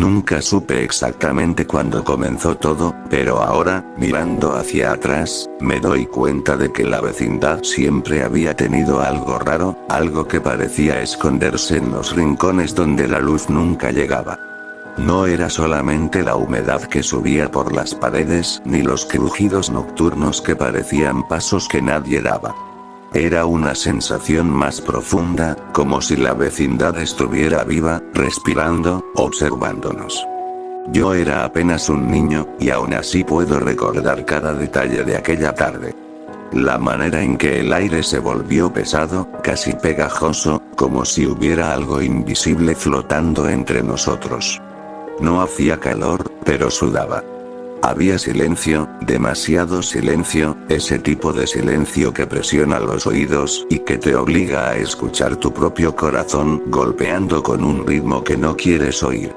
Nunca supe exactamente cuándo comenzó todo, pero ahora, mirando hacia atrás, me doy cuenta de que la vecindad siempre había tenido algo raro, algo que parecía esconderse en los rincones donde la luz nunca llegaba. No era solamente la humedad que subía por las paredes, ni los crujidos nocturnos que parecían pasos que nadie daba. Era una sensación más profunda, como si la vecindad estuviera viva, respirando, observándonos. Yo era apenas un niño, y aún así puedo recordar cada detalle de aquella tarde. La manera en que el aire se volvió pesado, casi pegajoso, como si hubiera algo invisible flotando entre nosotros. No hacía calor, pero sudaba. Había silencio, demasiado silencio, ese tipo de silencio que presiona los oídos y que te obliga a escuchar tu propio corazón golpeando con un ritmo que no quieres oír.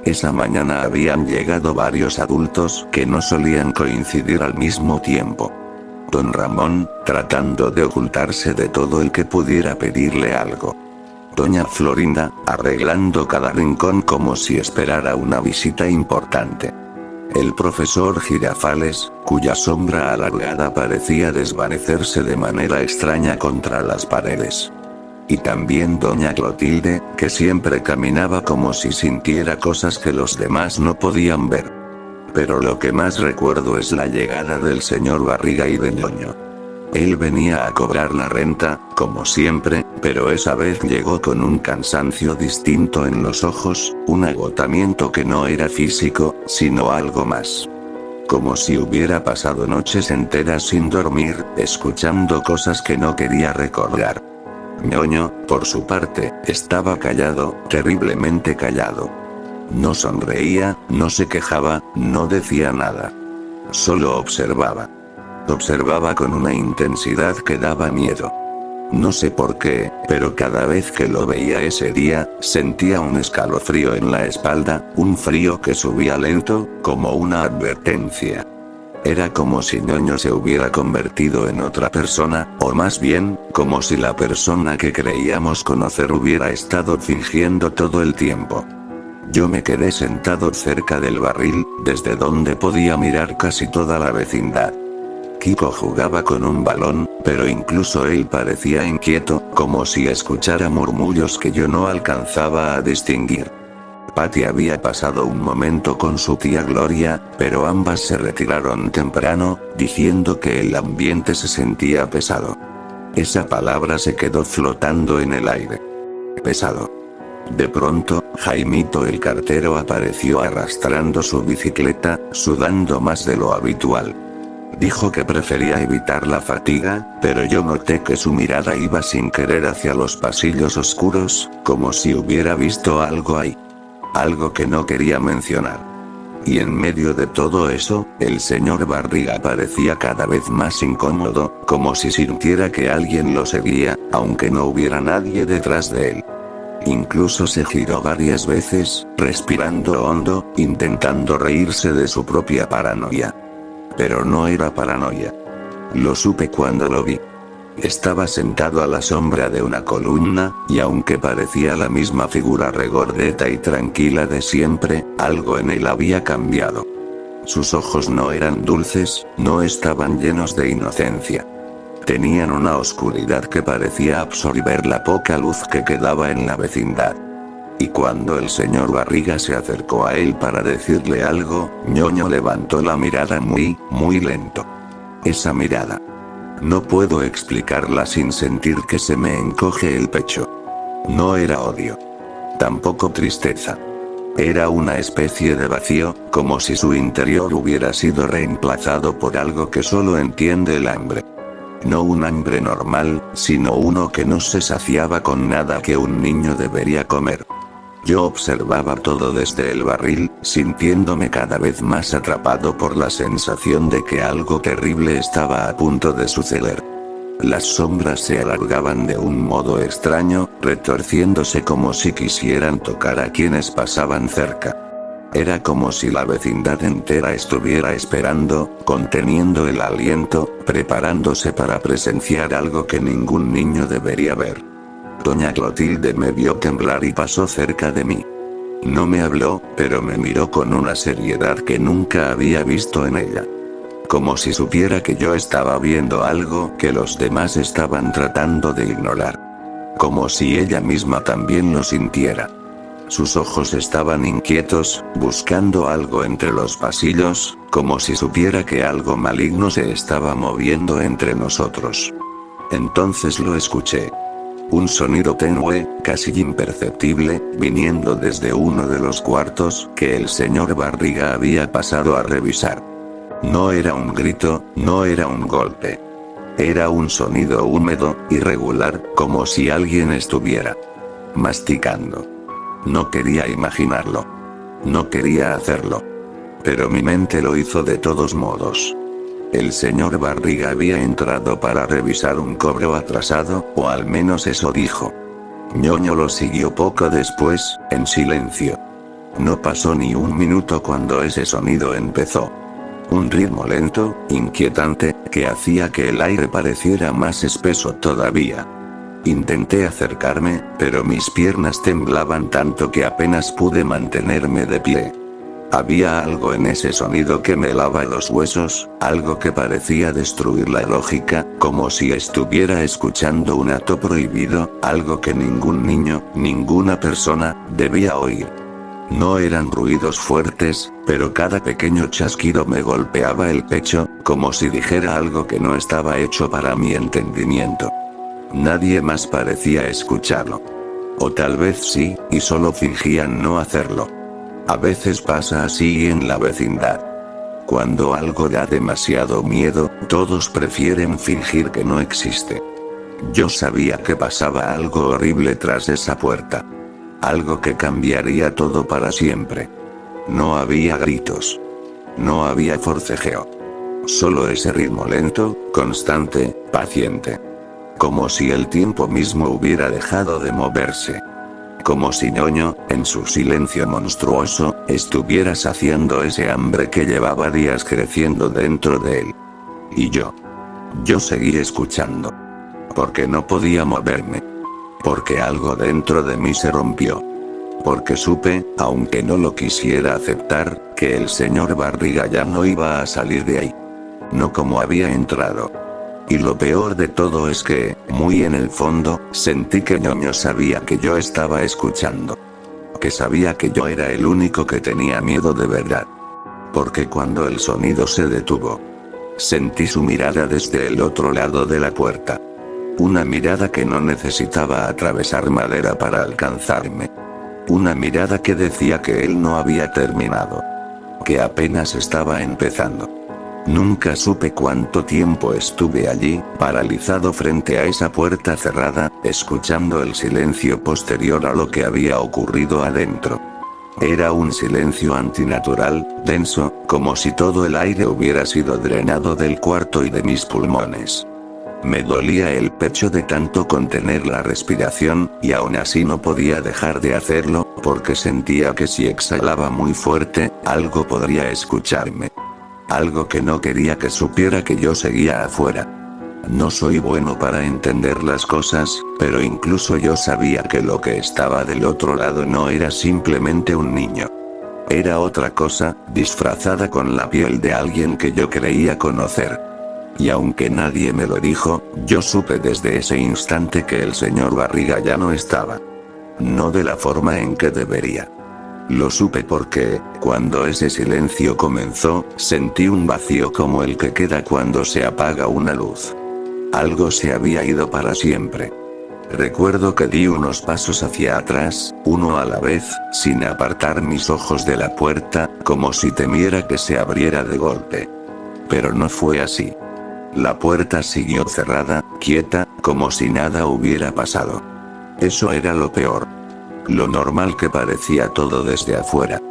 Esa mañana habían llegado varios adultos que no solían coincidir al mismo tiempo. Don Ramón, tratando de ocultarse de todo el que pudiera pedirle algo. Doña Florinda, arreglando cada rincón como si esperara una visita importante. El profesor Girafales, cuya sombra alargada parecía desvanecerse de manera extraña contra las paredes. Y también doña Clotilde, que siempre caminaba como si sintiera cosas que los demás no podían ver. Pero lo que más recuerdo es la llegada del señor Barriga y de Ñoño. Él venía a cobrar la renta, como siempre, pero esa vez llegó con un cansancio distinto en los ojos, un agotamiento que no era físico, sino algo más. Como si hubiera pasado noches enteras sin dormir, escuchando cosas que no quería recordar. Ñoño, por su parte, estaba callado, terriblemente callado. No sonreía, no se quejaba, no decía nada. Solo observaba. Observaba con una intensidad que daba miedo. No sé por qué, pero cada vez que lo veía ese día, sentía un escalofrío en la espalda, un frío que subía lento, como una advertencia. Era como si Ñoño se hubiera convertido en otra persona, o más bien, como si la persona que creíamos conocer hubiera estado fingiendo todo el tiempo. Yo me quedé sentado cerca del barril, desde donde podía mirar casi toda la vecindad. Kiko jugaba con un balón, pero incluso él parecía inquieto, como si escuchara murmullos que yo no alcanzaba a distinguir. Patty había pasado un momento con su tía Gloria, pero ambas se retiraron temprano, diciendo que el ambiente se sentía pesado. Esa palabra se quedó flotando en el aire. Pesado. De pronto, Jaimito el cartero apareció arrastrando su bicicleta, sudando más de lo habitual. Dijo que prefería evitar la fatiga, pero yo noté que su mirada iba sin querer hacia los pasillos oscuros, como si hubiera visto algo ahí. Algo que no quería mencionar. Y en medio de todo eso, el señor Barriga parecía cada vez más incómodo, como si sintiera que alguien lo seguía, aunque no hubiera nadie detrás de él. Incluso se giró varias veces, respirando hondo, intentando reírse de su propia paranoia. Pero no era paranoia. Lo supe cuando lo vi. Estaba sentado a la sombra de una columna, y aunque parecía la misma figura regordeta y tranquila de siempre, algo en él había cambiado. Sus ojos no eran dulces, no estaban llenos de inocencia. Tenían una oscuridad que parecía absorber la poca luz que quedaba en la vecindad. Y cuando el señor Barriga se acercó a él para decirle algo, Ñoño levantó la mirada muy lento. Esa mirada. No puedo explicarla sin sentir que se me encoge el pecho. No era odio. Tampoco tristeza. Era una especie de vacío, como si su interior hubiera sido reemplazado por algo que solo entiende el hambre. No un hambre normal, sino uno que no se saciaba con nada que un niño debería comer. Yo observaba todo desde el barril, sintiéndome cada vez más atrapado por la sensación de que algo terrible estaba a punto de suceder. Las sombras se alargaban de un modo extraño, retorciéndose como si quisieran tocar a quienes pasaban cerca. Era como si la vecindad entera estuviera esperando, conteniendo el aliento, preparándose para presenciar algo que ningún niño debería ver. Doña Clotilde me vio temblar y pasó cerca de mí. No me habló, pero me miró con una seriedad que nunca había visto en ella. Como si supiera que yo estaba viendo algo que los demás estaban tratando de ignorar. Como si ella misma también lo sintiera. Sus ojos estaban inquietos, buscando algo entre los pasillos, como si supiera que algo maligno se estaba moviendo entre nosotros. Entonces lo escuché. Un sonido tenue, casi imperceptible, viniendo desde uno de los cuartos que el señor Barriga había pasado a revisar. No era un grito, no era un golpe. Era un sonido húmedo, irregular, como si alguien estuviera masticando. No quería imaginarlo. No quería hacerlo. Pero mi mente lo hizo de todos modos. El señor Barriga había entrado para revisar un cobro atrasado, o al menos eso dijo. Ñoño lo siguió poco después, en silencio. No pasó ni un minuto cuando ese sonido empezó. Un ritmo lento, inquietante, que hacía que el aire pareciera más espeso todavía. Intenté acercarme, pero mis piernas temblaban tanto que apenas pude mantenerme de pie. Había algo en ese sonido que me helaba los huesos, algo que parecía destruir la lógica, como si estuviera escuchando un acto prohibido, algo que ningún niño, ninguna persona, debía oír. No eran ruidos fuertes, pero cada pequeño chasquido me golpeaba el pecho, como si dijera algo que no estaba hecho para mi entendimiento. Nadie más parecía escucharlo. O tal vez sí, y solo fingían no hacerlo. A veces pasa así en la vecindad. Cuando algo da demasiado miedo, todos prefieren fingir que no existe. Yo sabía que pasaba algo horrible tras esa puerta. Algo que cambiaría todo para siempre. No había gritos. No había forcejeo. Solo ese ritmo lento, constante, paciente. Como si el tiempo mismo hubiera dejado de moverse. Como si Ñoño, en su silencio monstruoso, estuviera saciando ese hambre que llevaba días creciendo dentro de él. Y yo seguí escuchando. Porque no podía moverme. Porque algo dentro de mí se rompió. Porque supe, aunque no lo quisiera aceptar, que el señor Barriga ya no iba a salir de ahí. No como había entrado. Y lo peor de todo es que, muy en el fondo, sentí que Ñoño sabía que yo estaba escuchando. Que sabía que yo era el único que tenía miedo de verdad. Porque cuando el sonido se detuvo, sentí su mirada desde el otro lado de la puerta. Una mirada que no necesitaba atravesar madera para alcanzarme. Una mirada que decía que él no había terminado. Que apenas estaba empezando. Nunca supe cuánto tiempo estuve allí, paralizado frente a esa puerta cerrada, escuchando el silencio posterior a lo que había ocurrido adentro. Era un silencio antinatural, denso, como si todo el aire hubiera sido drenado del cuarto y de mis pulmones. Me dolía el pecho de tanto contener la respiración, y aún así no podía dejar de hacerlo, porque sentía que si exhalaba muy fuerte, algo podría escucharme. Algo que no quería que supiera que yo seguía afuera. No soy bueno para entender las cosas, pero incluso yo sabía que lo que estaba del otro lado no era simplemente un niño. Era otra cosa, disfrazada con la piel de alguien que yo creía conocer. Y aunque nadie me lo dijo, yo supe desde ese instante que el señor Barriga ya no estaba. No de la forma en que debería. Lo supe porque, cuando ese silencio comenzó, sentí un vacío como el que queda cuando se apaga una luz. Algo se había ido para siempre. Recuerdo que di unos pasos hacia atrás, uno a la vez, sin apartar mis ojos de la puerta, como si temiera que se abriera de golpe. Pero no fue así. La puerta siguió cerrada, quieta, como si nada hubiera pasado. Eso era lo peor. Lo normal que parecía todo desde afuera.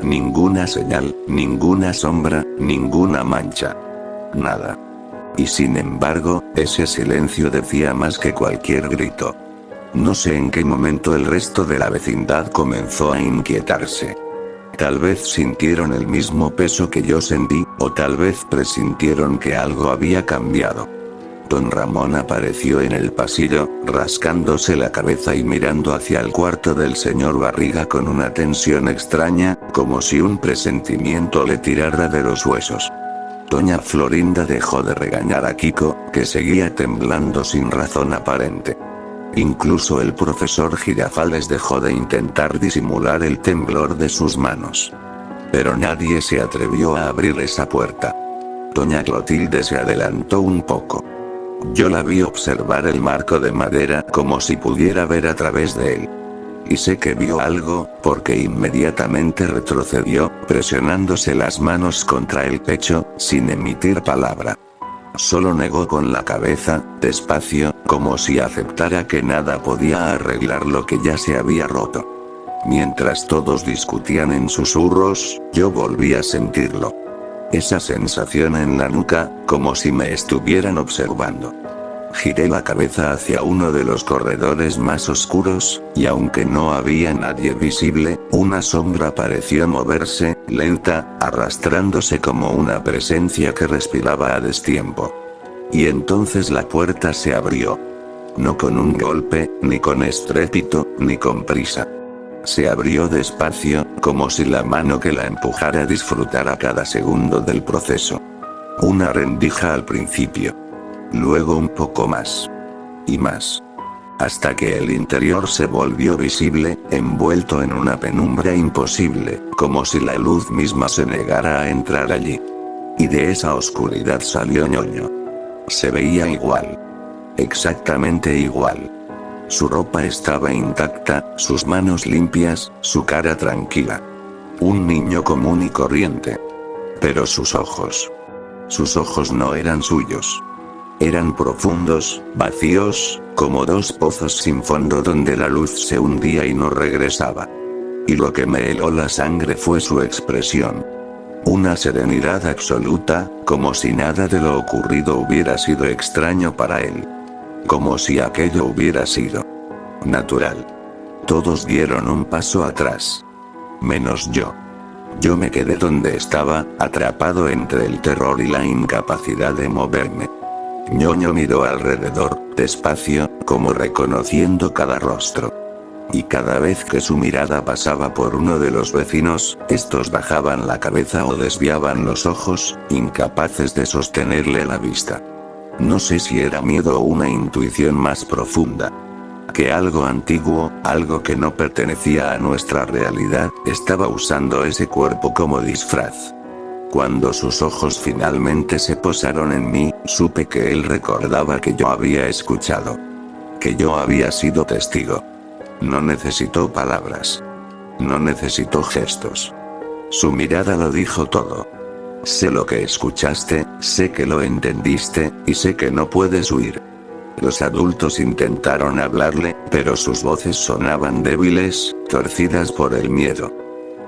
Ninguna señal, ninguna sombra, ninguna mancha. Nada. Y sin embargo, ese silencio decía más que cualquier grito. No sé en qué momento el resto de la vecindad comenzó a inquietarse. Tal vez sintieron el mismo peso que yo sentí, o tal vez presintieron que algo había cambiado. Don Ramón apareció en el pasillo, rascándose la cabeza y mirando hacia el cuarto del señor Barriga con una tensión extraña, como si un presentimiento le tirara de los huesos. Doña Florinda dejó de regañar a Kiko, que seguía temblando sin razón aparente. Incluso el profesor Girafales dejó de intentar disimular el temblor de sus manos. Pero nadie se atrevió a abrir esa puerta. Doña Clotilde se adelantó un poco. Yo la vi observar el marco de madera como si pudiera ver a través de él. Y sé que vio algo, porque inmediatamente retrocedió, presionándose las manos contra el pecho, sin emitir palabra. Solo negó con la cabeza, despacio, como si aceptara que nada podía arreglar lo que ya se había roto. Mientras todos discutían en susurros, yo volví a sentirlo. Esa sensación en la nuca, como si me estuvieran observando. Giré la cabeza hacia uno de los corredores más oscuros, y aunque no había nadie visible, una sombra pareció moverse, lenta, arrastrándose como una presencia que respiraba a destiempo. Y entonces la puerta se abrió. No con un golpe, ni con estrépito, ni con prisa. Se abrió despacio, como si la mano que la empujara disfrutara cada segundo del proceso. Una rendija al principio. Luego un poco más. Y más. Hasta que el interior se volvió visible, envuelto en una penumbra imposible, como si la luz misma se negara a entrar allí. Y de esa oscuridad salió Ñoño. Se veía igual. Exactamente igual. Su ropa estaba intacta, sus manos limpias, su cara tranquila. Un niño común y corriente. Pero sus ojos no eran suyos. Eran profundos, vacíos, como dos pozos sin fondo donde la luz se hundía y no regresaba. Y lo que me heló la sangre fue su expresión. Una serenidad absoluta, como si nada de lo ocurrido hubiera sido extraño para él. Como si aquello hubiera sido natural. Todos dieron un paso atrás. Menos yo. Yo me quedé donde estaba, atrapado entre el terror y la incapacidad de moverme. Ñoño miró alrededor, despacio, como reconociendo cada rostro. Y cada vez que su mirada pasaba por uno de los vecinos, estos bajaban la cabeza o desviaban los ojos, incapaces de sostenerle la vista. No sé si era miedo o una intuición más profunda. Que algo antiguo, algo que no pertenecía a nuestra realidad, estaba usando ese cuerpo como disfraz. Cuando sus ojos finalmente se posaron en mí, supe que él recordaba que yo había escuchado. Que yo había sido testigo. No necesitó palabras. No necesitó gestos. Su mirada lo dijo todo. Sé lo que escuchaste, sé que lo entendiste, y sé que no puedes huir. Los adultos intentaron hablarle, pero sus voces sonaban débiles, torcidas por el miedo.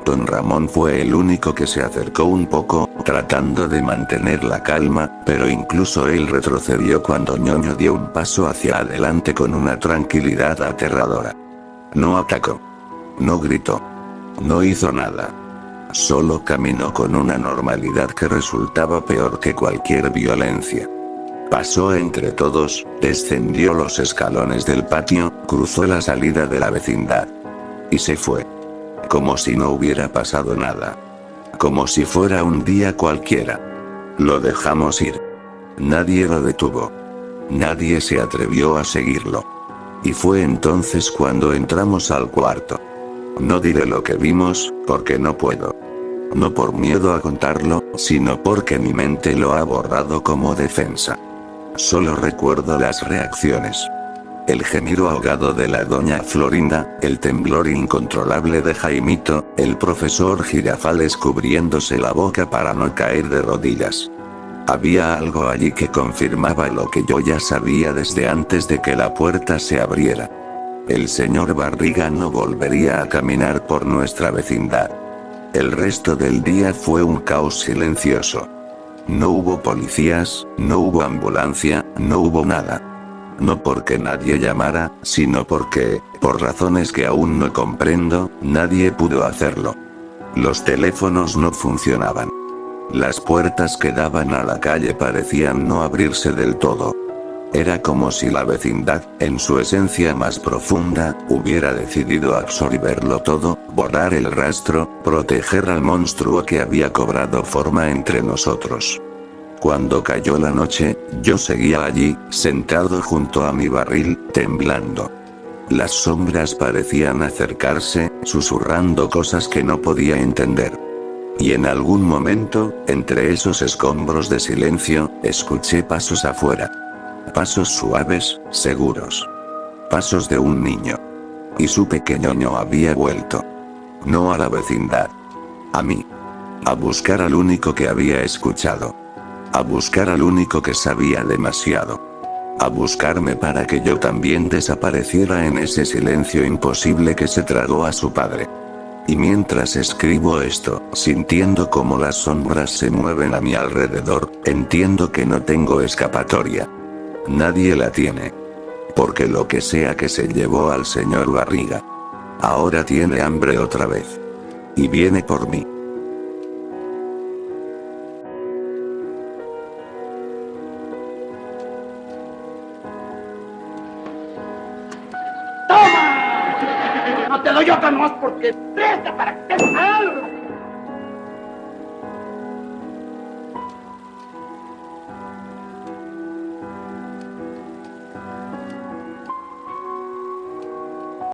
Don Ramón fue el único que se acercó un poco, tratando de mantener la calma, pero incluso él retrocedió cuando Ñoño dio un paso hacia adelante con una tranquilidad aterradora. No atacó. No gritó. No hizo nada. Solo caminó con una normalidad que resultaba peor que cualquier violencia. Pasó entre todos, descendió los escalones del patio, cruzó la salida de la vecindad. Y se fue. Como si no hubiera pasado nada. Como si fuera un día cualquiera. Lo dejamos ir. Nadie lo detuvo. Nadie se atrevió a seguirlo. Y fue entonces cuando entramos al cuarto. No diré lo que vimos, porque no puedo. No por miedo a contarlo, sino porque mi mente lo ha borrado como defensa. Solo recuerdo las reacciones. El gemido ahogado de la doña Florinda, el temblor incontrolable de Jaimito, el profesor Girafales cubriéndose la boca para no caer de rodillas. Había algo allí que confirmaba lo que yo ya sabía desde antes de que la puerta se abriera. El señor Barriga no volvería a caminar por nuestra vecindad. El resto del día fue un caos silencioso. No hubo policías, no hubo ambulancia, no hubo nada. No porque nadie llamara, sino porque, por razones que aún no comprendo, nadie pudo hacerlo. Los teléfonos no funcionaban. Las puertas que daban a la calle parecían no abrirse del todo. Era como si la vecindad, en su esencia más profunda, hubiera decidido absorberlo todo, borrar el rastro, proteger al monstruo que había cobrado forma entre nosotros. Cuando cayó la noche, yo seguía allí, sentado junto a mi barril, temblando. Las sombras parecían acercarse, susurrando cosas que no podía entender. Y en algún momento, entre esos escombros de silencio, escuché pasos afuera. Pasos suaves, seguros. Pasos de un niño. Y supe que ñoño había vuelto. No a la vecindad. A mí. A buscar al único que había escuchado. A buscar al único que sabía demasiado. A buscarme para que yo también desapareciera en ese silencio imposible que se tragó a su padre. Y mientras escribo esto, sintiendo como las sombras se mueven a mi alrededor, entiendo que no tengo escapatoria. Nadie la tiene. Porque lo que sea que se llevó al señor Barriga, ahora tiene hambre otra vez. Y viene por mí. ¡Toma! No te doy otra nomás porque presta para que te